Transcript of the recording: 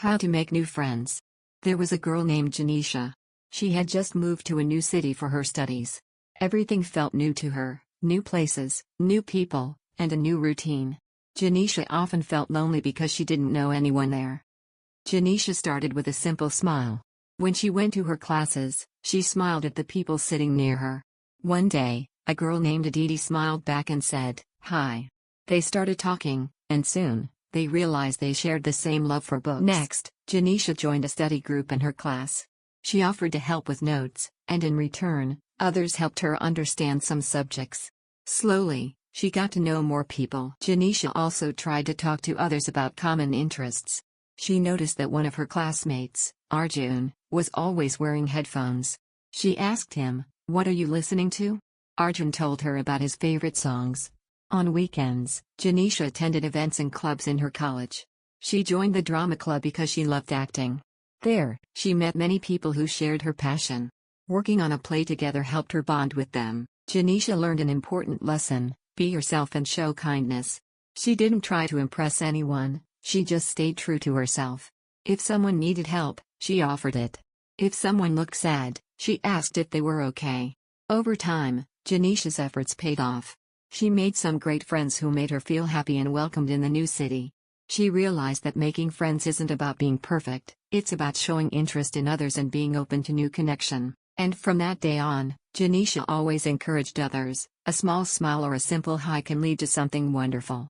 How to make new friends. There was a girl named Janisha. She had just moved to a new city for her studies. Everything felt new to her, new places, new people, and a new routine. Janisha often felt lonely because she didn't know anyone there. Janisha started with a simple smile. When she went to her classes, she smiled at the people sitting near her. One day, a girl named Aditi smiled back and said, "Hi." They started talking, and soon, they realized they shared the same love for books. Next, Janisha joined a study group in her class. She offered to help with notes, and in return, others helped her understand some subjects. Slowly, she got to know more people. Janisha also tried to talk to others about common interests. She noticed that one of her classmates, Arjun, was always wearing headphones. She asked him, "What are you listening to?" Arjun told her about his favorite songs. On weekends, Janisha attended events and clubs in her college. She joined the drama club because she loved acting. There, she met many people who shared her passion. Working on a play together helped her bond with them. Janisha learned an important lesson: be yourself and show kindness. She didn't try to impress anyone, she just stayed true to herself. If someone needed help, she offered it. If someone looked sad, she asked if they were okay. Over time, Janisha's efforts paid off. She made some great friends who made her feel happy and welcomed in the new city. She realized that making friends isn't about being perfect, it's about showing interest in others and being open to new connection. And from that day on, Janisha always encouraged others. A small smile or a simple hi can lead to something wonderful.